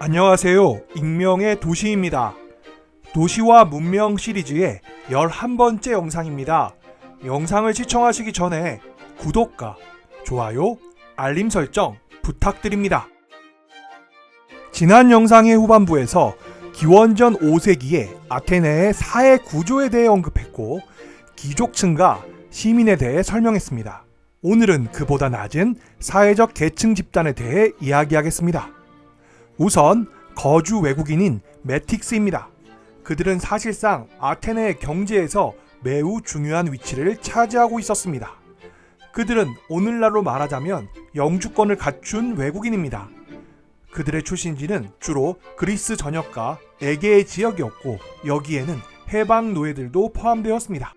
안녕하세요. 익명의 도시입니다. 도시와 문명 시리즈의 11번째 영상입니다. 영상을 시청하시기 전에 구독과 좋아요, 알림 설정 부탁드립니다. 지난 영상의 후반부에서 기원전 5세기의 아테네의 사회 구조에 대해 언급했고 귀족층과 시민에 대해 설명했습니다. 오늘은 그보다 낮은 사회적 계층 집단에 대해 이야기하겠습니다. 우선 거주 외국인인 메틱스입니다. 그들은 사실상 아테네의 경제에서 매우 중요한 위치를 차지하고 있었습니다. 그들은 오늘날로 말하자면 영주권을 갖춘 외국인입니다. 그들의 출신지는 주로 그리스 전역과 에게의 지역이었고 여기에는 해방 노예들도 포함되었습니다.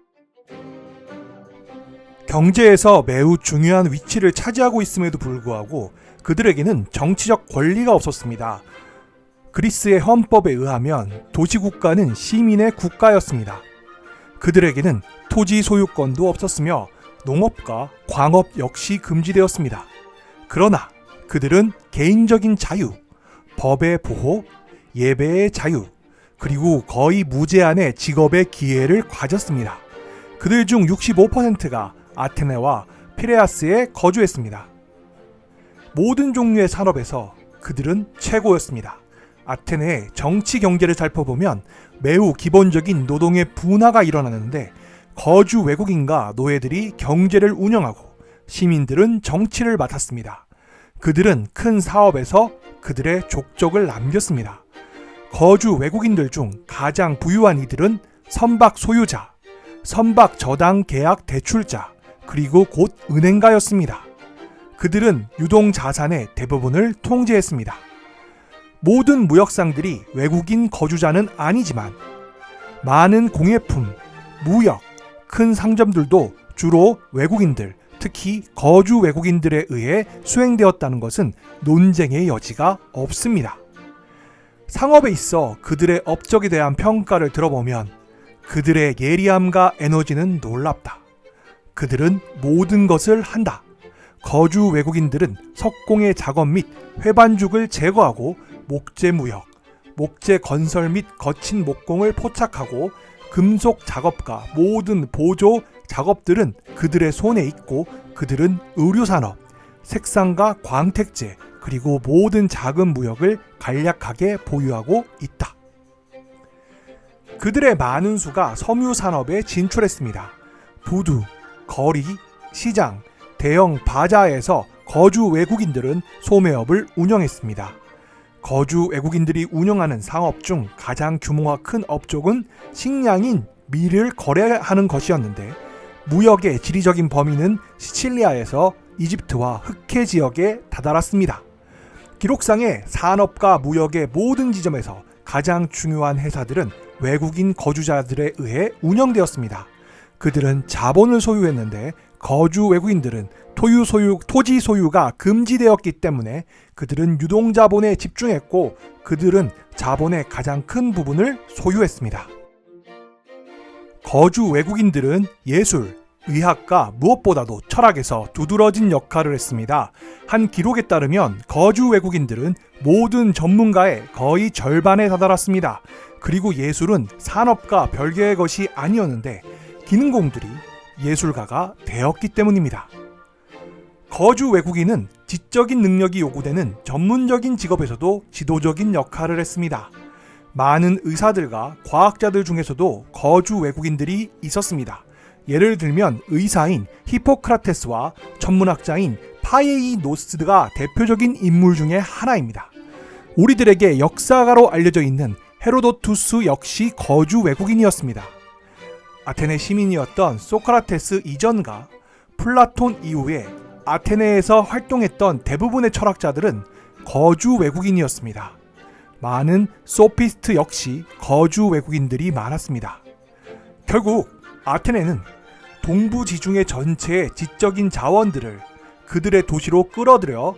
경제에서 매우 중요한 위치를 차지하고 있음에도 불구하고 그들에게는 정치적 권리가 없었습니다. 그리스의 헌법에 의하면 도시국가는 시민의 국가였습니다. 그들에게는 토지 소유권도 없었으며 농업과 광업 역시 금지되었습니다. 그러나 그들은 개인적인 자유, 법의 보호, 예배의 자유, 그리고 거의 무제한의 직업의 기회를 가졌습니다. 그들 중 65%가 아테네와 피레아스에 거주했습니다. 모든 종류의 산업에서 그들은 최고였습니다. 아테네의 정치 경제를 살펴보면 매우 기본적인 노동의 분화가 일어나는데 거주 외국인과 노예들이 경제를 운영하고 시민들은 정치를 맡았습니다. 그들은 큰 사업에서 그들의 족적을 남겼습니다. 거주 외국인들 중 가장 부유한 이들은 선박 소유자, 선박 저당 계약 대출자, 그리고 곧 은행가였습니다. 그들은 유동 자산의 대부분을 통제했습니다. 모든 무역상들이 외국인 거주자는 아니지만 많은 공예품, 무역, 큰 상점들도 주로 외국인들, 특히 거주 외국인들에 의해 수행되었다는 것은 논쟁의 여지가 없습니다. 상업에 있어 그들의 업적에 대한 평가를 들어보면 그들의 예리함과 에너지는 놀랍다. 그들은 모든 것을 한다. 거주 외국인들은 석공의 작업 및 회반죽을 제거하고 목재 무역, 목재 건설 및 거친 목공을 포착하고 금속 작업과 모든 보조 작업들은 그들의 손에 있고 그들은 의류산업, 색상과 광택제 그리고 모든 작은 무역을 간략하게 보유하고 있다. 그들의 많은 수가 섬유산업에 진출했습니다. 부두, 거리, 시장, 대형 바자에서 거주 외국인들은 소매업을 운영했습니다. 거주 외국인들이 운영하는 상업 중 가장 규모가 큰 업종은 식량인 밀을 거래하는 것이었는데 무역의 지리적인 범위는 시칠리아에서 이집트와 흑해 지역에 다다랐습니다. 기록상의 산업과 무역의 모든 지점에서 가장 중요한 회사들은 외국인 거주자들에 의해 운영되었습니다. 그들은 자본을 소유했는데 거주 외국인들은 토지 소유가 금지되었기 때문에 그들은 유동자본에 집중했고 그들은 자본의 가장 큰 부분을 소유했습니다. 거주 외국인들은 예술, 의학과 무엇보다도 철학에서 두드러진 역할을 했습니다. 한 기록에 따르면 거주 외국인들은 모든 전문가의 거의 절반에 다다랐습니다. 그리고 예술은 산업과 별개의 것이 아니었는데 기능공들이 예술가가 되었기 때문입니다. 거주 외국인은 지적인 능력이 요구되는 전문적인 직업에서도 지도적인 역할을 했습니다. 많은 의사들과 과학자들 중에서도 거주 외국인들이 있었습니다. 예를 들면 의사인 히포크라테스와 천문학자인 파이에이노스가 대표적인 인물 중에 하나입니다. 우리들에게 역사가로 알려져 있는 헤로도투스 역시 거주 외국인이었습니다. 아테네 시민이었던 소크라테스 이전과 플라톤 이후에 아테네에서 활동했던 대부분의 철학자들은 거주 외국인이었습니다. 많은 소피스트 역시 거주 외국인들이 많았습니다. 결국 아테네는 동부 지중해 전체의 지적인 자원들을 그들의 도시로 끌어들여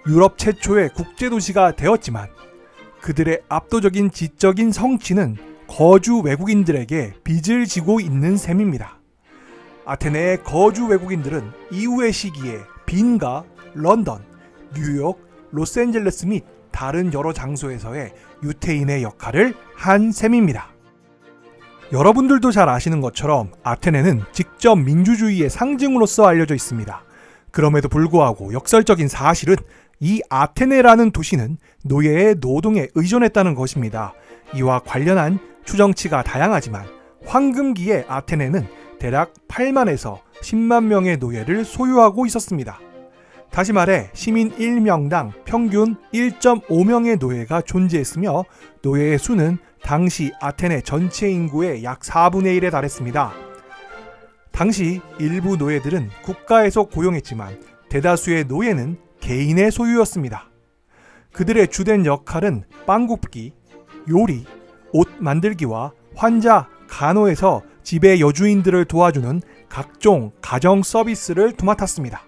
유럽 최초의 국제도시가 되었지만 그들의 압도적인 지적인 성취는 거주 외국인들에게 빚을 지고 있는 셈입니다. 아테네의 거주 외국인들은 이후의 시기에 빈과 런던, 뉴욕, 로스앤젤레스 및 다른 여러 장소에서의 유태인의 역할을 한 셈입니다. 여러분들도 잘 아시는 것처럼 아테네는 직접 민주주의의 상징으로서 알려져 있습니다. 그럼에도 불구하고 역설적인 사실은 이 아테네라는 도시는 노예의 노동에 의존했다는 것입니다. 이와 관련한 추정치가 다양하지만 황금기의 아테네는 대략 8만에서 10만 명의 노예를 소유하고 있었습니다. 다시 말해 시민 1명당 평균 1.5명의 노예가 존재했으며 노예의 수는 당시 아테네 전체 인구의 약 4분의 1에 달했습니다. 당시 일부 노예들은 국가에서 고용했지만 대다수의 노예는 개인의 소유였습니다. 그들의 주된 역할은 빵 굽기, 요리, 옷 만들기와 환자, 간호에서 집의 여주인들을 도와주는 각종 가정 서비스를 도맡았습니다.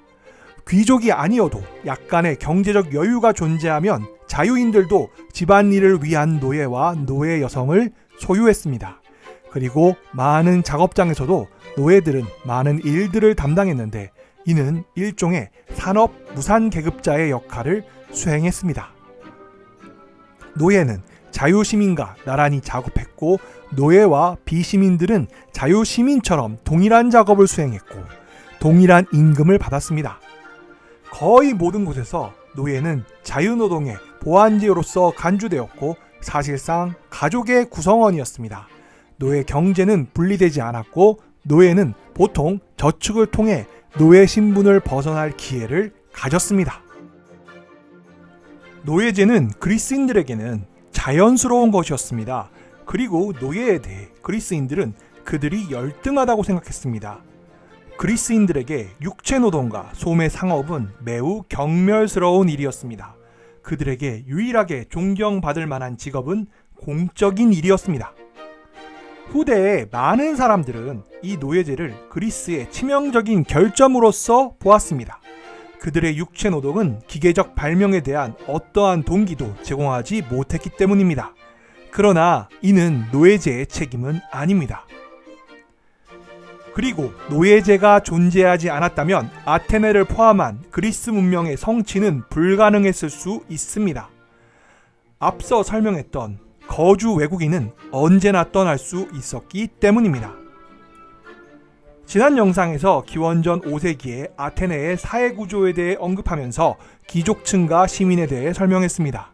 귀족이 아니어도 약간의 경제적 여유가 존재하면 자유인들도 집안일을 위한 노예와 노예 여성을 소유했습니다. 그리고 많은 작업장에서도 노예들은 많은 일들을 담당했는데 이는 일종의 산업 무산계급자의 역할을 수행했습니다. 노예는 자유시민과 나란히 작업했고 노예와 비시민들은 자유시민처럼 동일한 작업을 수행했고 동일한 임금을 받았습니다. 거의 모든 곳에서 노예는 자유노동의 보완제로서 간주되었고 사실상 가족의 구성원이었습니다. 노예 경제는 분리되지 않았고 노예는 보통 저축을 통해 노예 신분을 벗어날 기회를 가졌습니다. 노예제는 그리스인들에게는 자연스러운 것이었습니다. 그리고 노예에 대해 그리스인들은 그들이 열등하다고 생각했습니다. 그리스인들에게 육체노동과 소매 상업은 매우 경멸스러운 일이었습니다. 그들에게 유일하게 존경받을 만한 직업은 공적인 일이었습니다. 후대에 많은 사람들은 이 노예제를 그리스의 치명적인 결점으로서 보았습니다. 그들의 육체노동은 기계적 발명에 대한 어떠한 동기도 제공하지 못했기 때문입니다. 그러나 이는 노예제의 책임은 아닙니다. 그리고 노예제가 존재하지 않았다면 아테네를 포함한 그리스 문명의 성취는 불가능했을 수 있습니다. 앞서 설명했던 거주 외국인은 언제나 떠날 수 있었기 때문입니다. 지난 영상에서 기원전 5세기의 아테네의 사회구조에 대해 언급하면서 귀족층과 시민에 대해 설명했습니다.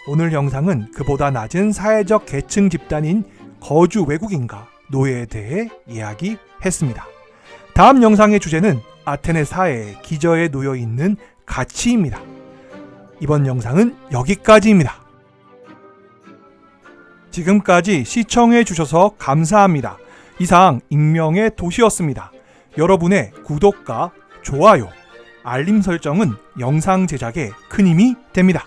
오늘 영상은 그보다 낮은 사회적 계층 집단인 거주 외국인과 노예에 대해 이야기했습니다. 다음 영상의 주제는 아테네 사회에 기저에 놓여 있는 가치입니다. 이번 영상은 여기까지입니다. 지금까지 시청해 주셔서 감사합니다. 이상 익명의 도시였습니다. 여러분의 구독과 좋아요, 알림 설정은 영상 제작에 큰 힘이 됩니다.